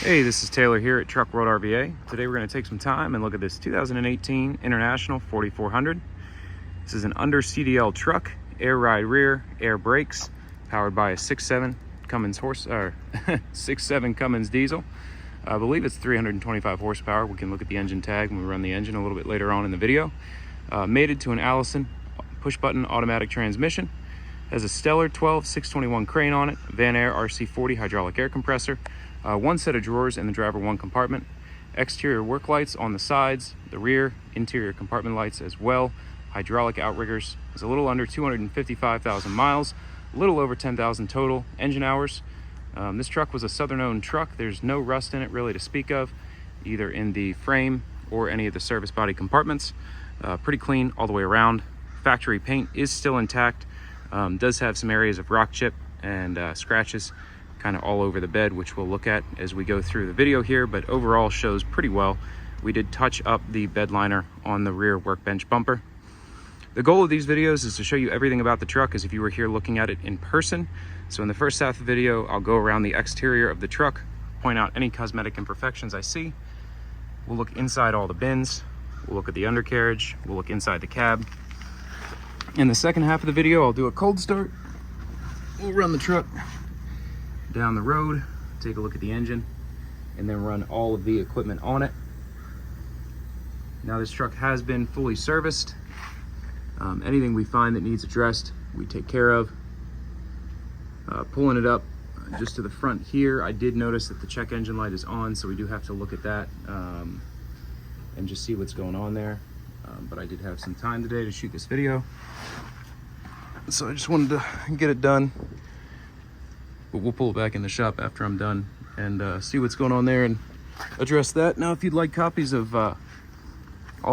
Hey, this is Taylor here at Truck World RVA. Today we're going to take some time and look at this 2018 International 4400. This is an under CDL truck, air ride rear, air brakes, powered by a 6.7 Cummins 6.7 Cummins diesel. I believe it's 325 horsepower. We can look at the engine tag when we run the engine a little bit later on in the video. Mated to an Allison push-button automatic transmission. Has a stellar 12/621 crane on it, Vanair RC40 hydraulic air compressor. One set of drawers in the driver one compartment, exterior work lights on the sides, the rear, interior compartment lights as well, hydraulic outriggers. It's a little under 255,000 miles, a little over 10,000 total engine hours. This truck was a Southern-owned truck. There's no rust in it really to speak of, either in the frame or any of the service body compartments. Pretty clean all the way around. Factory paint is still intact. Does have some areas of rock chip and scratches kind of all over the bed, which we'll look at as we go through the video here, but overall shows pretty well. We did touch up the bed liner on the rear workbench bumper. The goal of these videos is to show you everything about the truck as if you were here looking at it in person. So in the first half of the video, I'll go around the exterior of the truck, point out any cosmetic imperfections I see. We'll look inside all the bins. We'll look at the undercarriage. We'll look inside the cab. In the second half of the video, I'll do a cold start. We'll run the truck down the road, take a look at the engine, and then run all of the equipment on it. Now this truck has been fully serviced. Anything we find that needs addressed, we take care of. Pulling it up just to the front here, I did notice that the check engine light is on, so we do have to look at that and just see what's going on there. But I did have some time today to shoot this video, so I just wanted to get it done. But we'll pull it back in the shop after I'm done and see what's going on there and address that. Now, if you'd like copies of all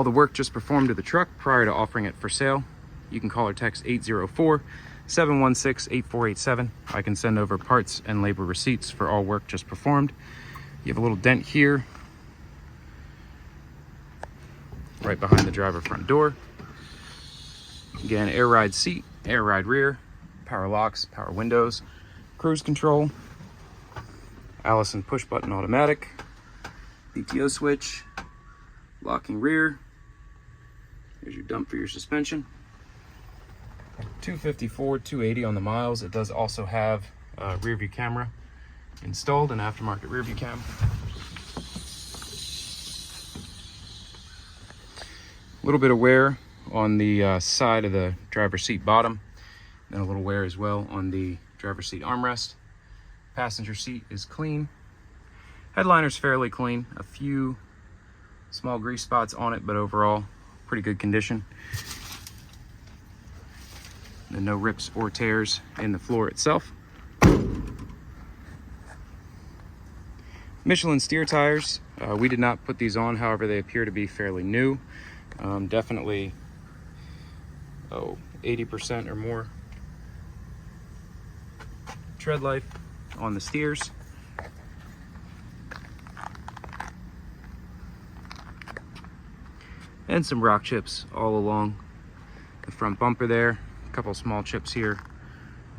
the work just performed to the truck prior to offering it for sale, you can call or text 804-716-8487. I can send over parts and labor receipts for all work just performed. You have a little dent here, right behind the driver front door. Again, air ride seat, air ride rear, power locks, power windows, cruise control, Allison push button automatic, PTO switch, locking rear. Here's your dump for your suspension. 254, 280 on the miles. It does also have a rear view camera installed, an aftermarket rear view cam. A little bit of wear on the side of the driver's seat bottom, and a little wear as well on the driver's seat armrest. Passenger seat is clean. Headliner's fairly clean. A few small grease spots on it, but overall pretty good condition. And no rips or tears in the floor itself. Michelin steer tires. We did not put these on, however they appear to be fairly new. Definitely 80% or more tread life on the steers. And some rock chips all along the front bumper there. A couple small chips here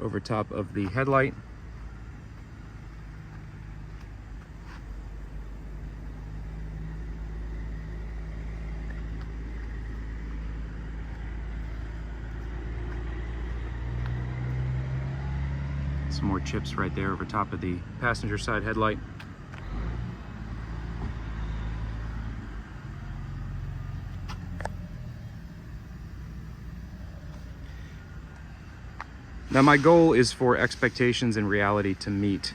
over top of the headlight. Some more chips right there over top of the passenger side headlight. Now my goal is for expectations and reality to meet.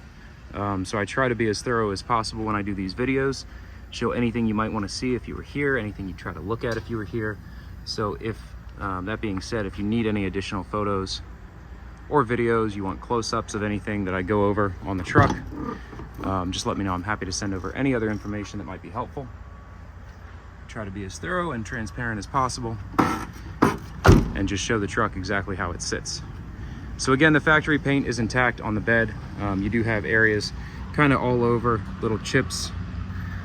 So I try to be as thorough as possible when I do these videos. Show anything you might want to see if you were here, anything you try to look at if you were here. So if, that being said, if you need any additional photos or videos, you want close-ups of anything that I go over on the truck, just let me know. I'm happy to send over any other information that might be helpful. Try to be as thorough and transparent as possible and just show the truck exactly how it sits. So again, the factory paint is intact on the bed. You do have areas kind of all over, little chips,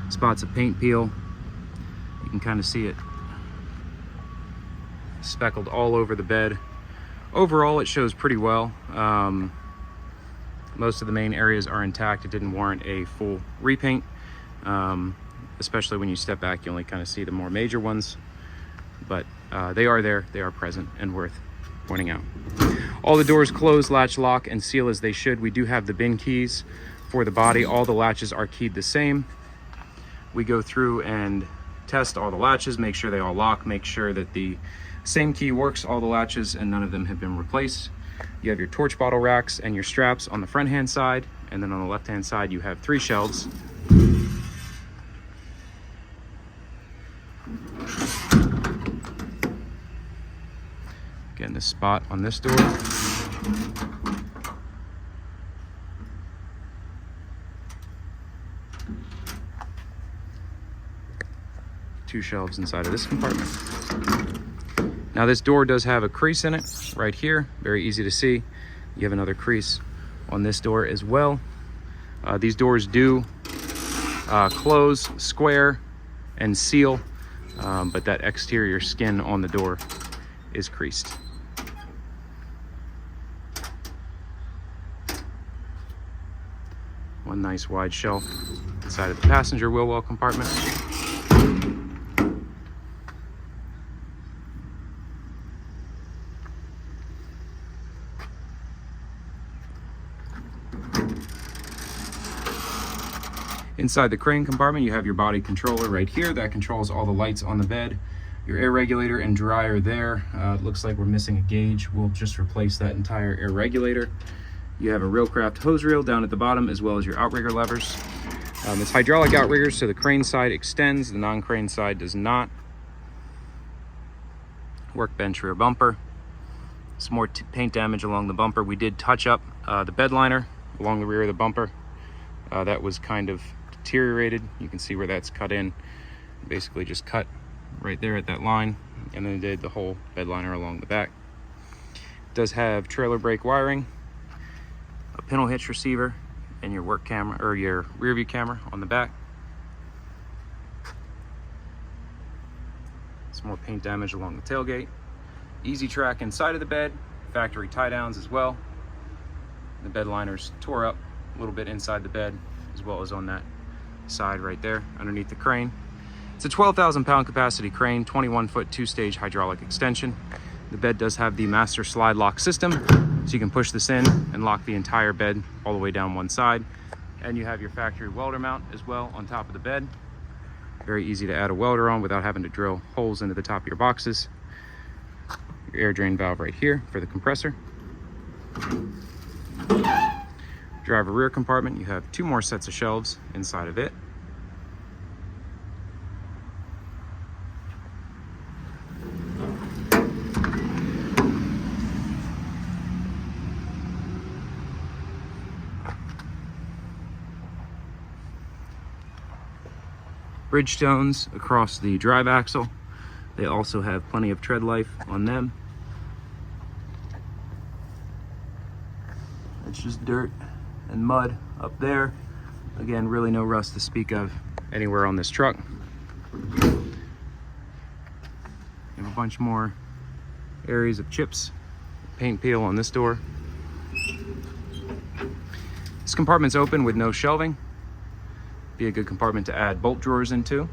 spots of paint peel. You can kind of see it speckled all over the bed. Overall, it shows pretty well. Most of the main areas are intact. It didn't warrant a full repaint, especially when you step back. You only kind of see the more major ones, but they are there, they are present and worth pointing out. All the doors close, latch, lock, and seal as they should. We do have the bin keys for the body. All the latches are keyed the same. We go through and test all the latches, make sure they all lock, make sure that the same key works, all the latches, and none of them have been replaced. You have your torch bottle racks and your straps on the front hand side, and then on the left hand side you have 3 shelves. Again, the spot on this door. Two shelves inside of this compartment. Now this door does have a crease in it right here, very easy to see. You have another crease on this door as well. These doors do close, square, and seal, but that exterior skin on the door is creased. One nice wide shelf inside of the passenger wheel well compartment. Inside the crane compartment, you have your body controller right here that controls all the lights on the bed. Your air regulator and dryer there. It looks like we're missing a gauge. We'll just replace that entire air regulator. You have a Railcraft hose reel down at the bottom, as well as your outrigger levers. It's hydraulic outriggers, so the crane side extends, the non-crane side does not. Workbench rear bumper. Some more paint damage along the bumper. We did touch up the bed liner along the rear of the bumper. That was kind of deteriorated. You can see where that's cut in. Basically just cut right there at that line, and then did the whole bed liner along the back. It does have trailer brake wiring, a pintle hitch receiver, and your work camera or your rear view camera on the back. Some more paint damage along the tailgate. Easy track inside of the bed, factory tie downs as well. The bed liners tore up a little bit inside the bed, as well as on that side right there underneath the crane. It's a 12,000 pound capacity crane, 21-foot 2-stage hydraulic extension. The bed does have the master slide lock system, so you can push this in and lock the entire bed all the way down one side. And you have your factory welder mount as well on top of the bed. Very easy to add a welder on without having to drill holes into the top of your boxes. Your air drain valve right here for the compressor. Driver rear compartment, you have 2 more sets of shelves inside of it. Bridgestones across the drive axle. They also have plenty of tread life on them. It's just dirt and mud up there. Again, really no rust to speak of anywhere on this truck. You have a bunch more areas of chips, paint peel on this door. This compartment's open with no shelving. Be a good compartment to add bolt drawers into.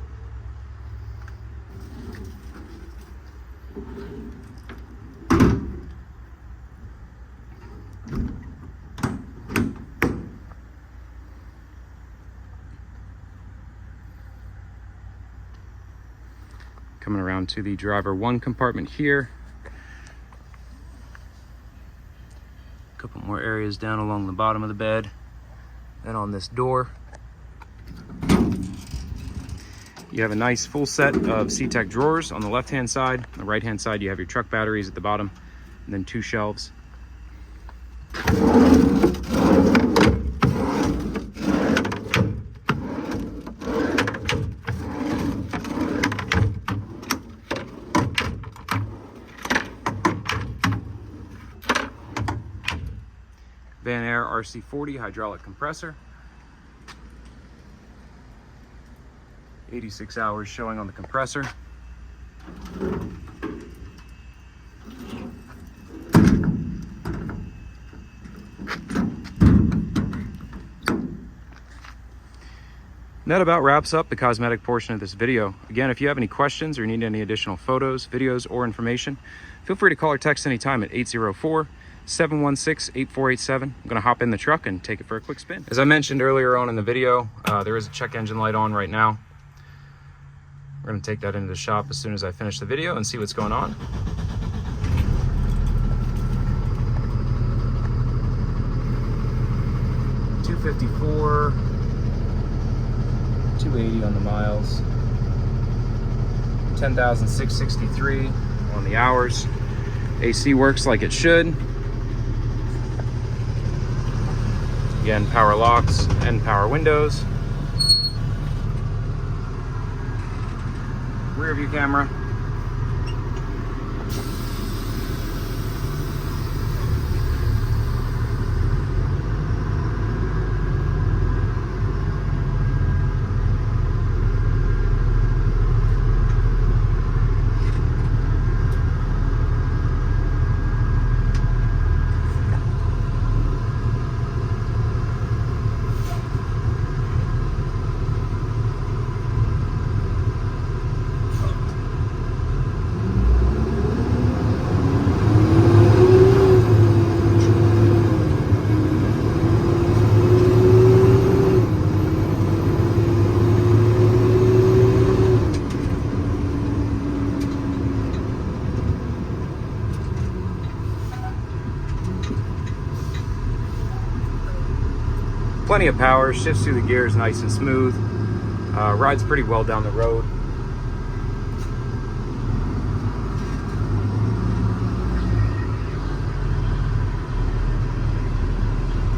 Coming around to the driver 1 compartment here. A couple more areas down along the bottom of the bed and on this door. You have a nice full set of CTech drawers on the left-hand side. On the right-hand side, you have your truck batteries at the bottom, and then 2 shelves. Vanair RC40 hydraulic compressor. 86 hours showing on the compressor. And that about wraps up the cosmetic portion of this video. Again, if you have any questions or need any additional photos, videos, or information, feel free to call or text anytime at 804-716-8487. I'm going to hop in the truck and take it for a quick spin. As I mentioned earlier on in the video, there is a check engine light on right now. We're going to take that into the shop as soon as I finish the video and see what's going on. $254, 280 on the miles, 10,663 on the hours. AC works like it should. Again, power locks and power windows. Rear view camera. Plenty of power, shifts through the gears nice and smooth, rides pretty well down the road.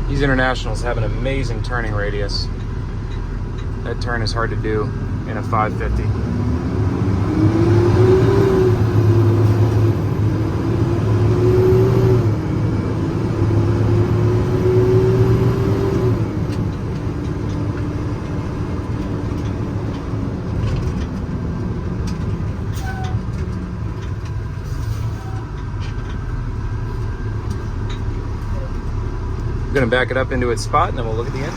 These Internationals have an amazing turning radius. That turn is hard to do in a 550. I'm going to back it up into its spot and then we'll look at the engine.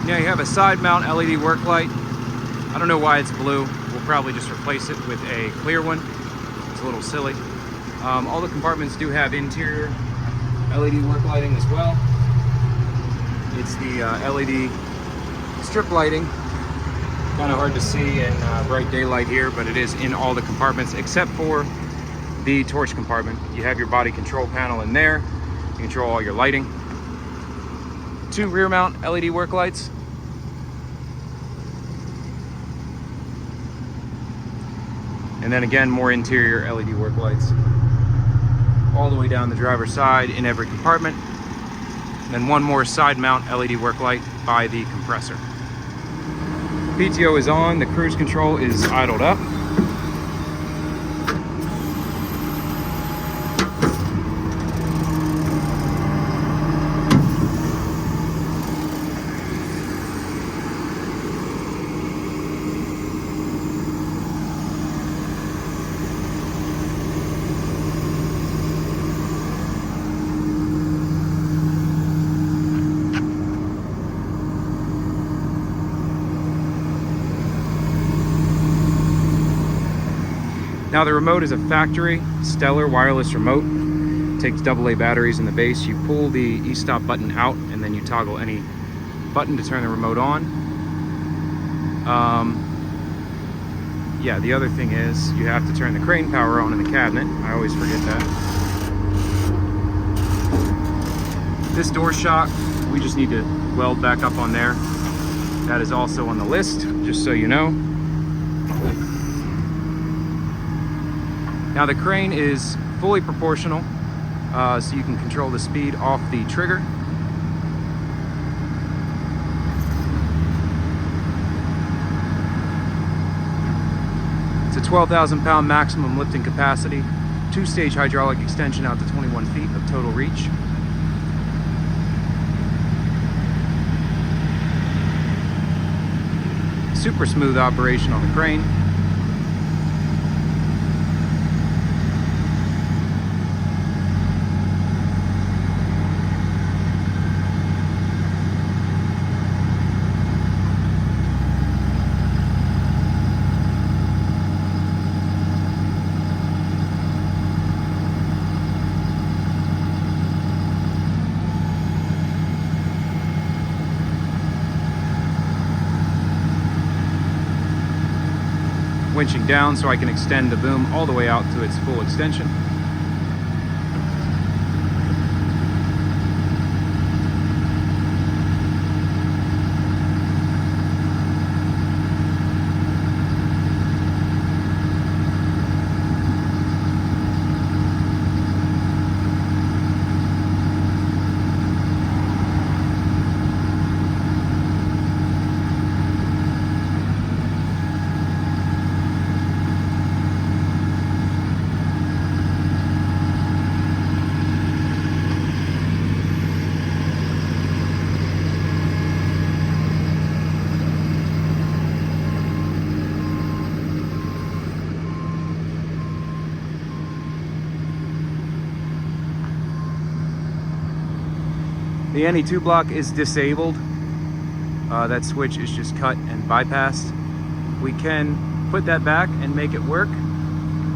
Now you have a side mount LED work light. I don't know why it's blue. We'll probably just replace it with a clear one. It's a little silly. All the compartments do have interior LED work lighting as well. It's the LED strip lighting. Kind of hard to see in bright daylight here, but it is in all the compartments except for the torch compartment. You have your body control panel in there. You control all your lighting. 2 rear mount LED work lights. And then again, more interior LED work lights. All the way down the driver's side in every compartment. And then one more side mount LED work light by the compressor. PTO is on, the cruise control is idled up. Now the remote is a factory Stellar wireless remote. It takes AA batteries in the base. You pull the e-stop button out and then you toggle any button to turn the remote on. Yeah, the other thing is you have to turn the crane power on in the cabinet. I always forget that. This door shock, we just need to weld back up on there. That is also on the list, just so you know. Now the crane is fully proportional, so you can control the speed off the trigger. It's a 12,000 pound maximum lifting capacity, 2-stage hydraulic extension out to 21 feet of total reach. Super smooth operation on the crane. Winching down so I can extend the boom all the way out to its full extension. The NE2 block is disabled. That switch is just cut and bypassed. We can put that back and make it work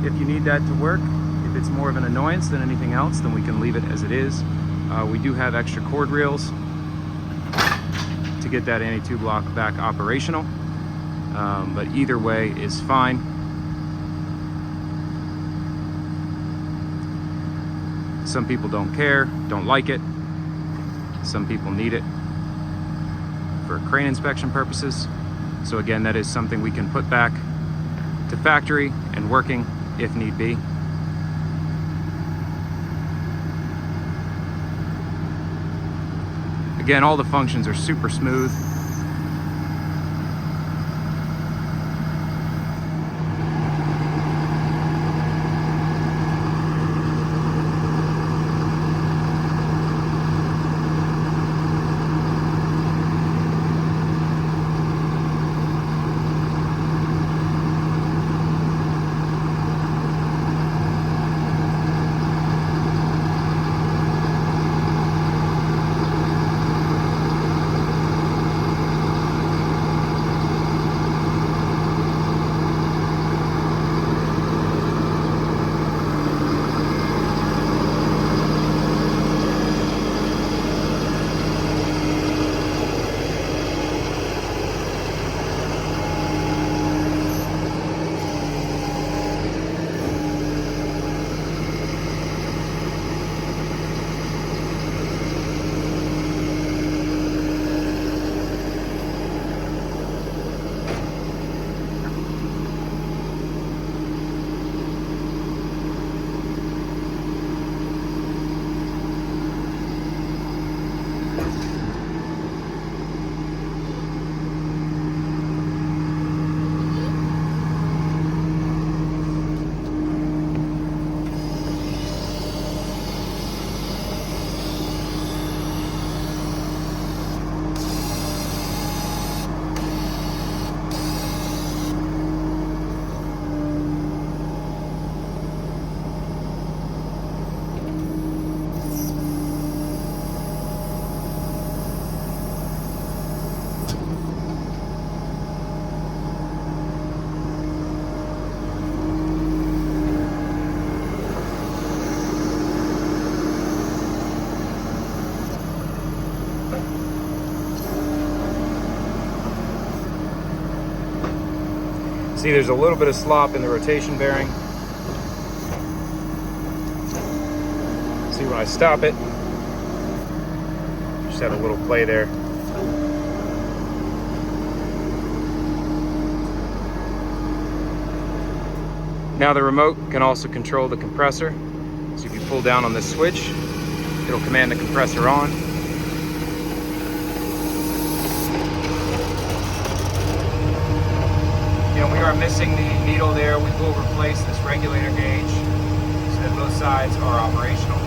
if you need that to work. If it's more of an annoyance than anything else, then we can leave it as it is. We do have extra cord reels to get that NE2 block back operational, but either way is fine. Some people don't care, don't like it. Some people need it for crane inspection purposes. So again, that is something we can put back to factory and working if need be. Again, all the functions are super smooth. See, there's a little bit of slop in the rotation bearing. See, when I stop it, just have a little play there. Now the remote can also control the compressor. So if you pull down on this switch, it'll command the compressor on. We are missing the needle there. We will replace this regulator gauge so that both sides are operational.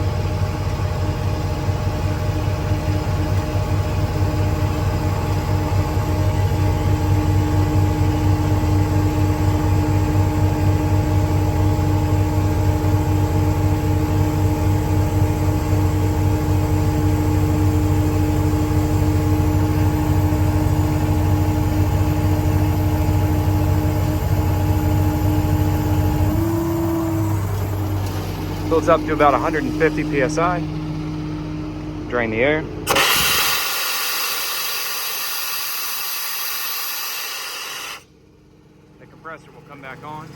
Builds up to about 150 psi. Drain the air. The compressor will come back on.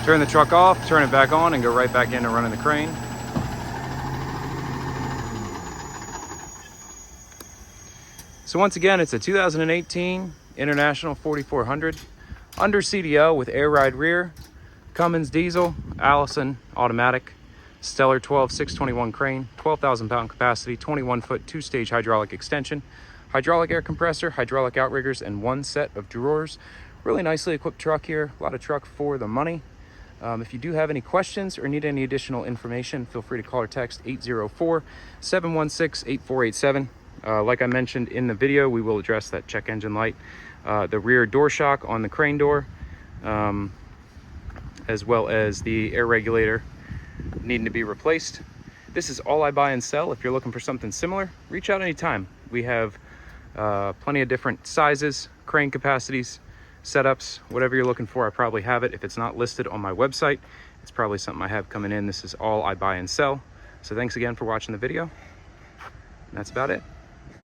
Turn the truck off, turn it back on, and go right back into running the crane. So once again, it's a 2018 International 4400 under CDL with air ride rear, Cummins diesel, Allison automatic, Stellar 12 621 crane, 12,000 pound capacity, 21-foot 2-stage hydraulic extension, hydraulic air compressor, hydraulic outriggers, and 1 set of drawers. Really nicely equipped truck here. A lot of truck for the money. If you do have any questions or need any additional information, feel free to call or text 804-716-8487. Like I mentioned in the video, we will address that check engine light, the rear door shock on the crane door, as well as the air regulator needing to be replaced. This is all I buy and sell. If you're looking for something similar, reach out anytime. We have plenty of different sizes, crane capacities, setups, whatever you're looking for. I probably have it. If it's not listed on my website, it's probably something I have coming in. This is all I buy and sell. So thanks again for watching the video. And that's about it.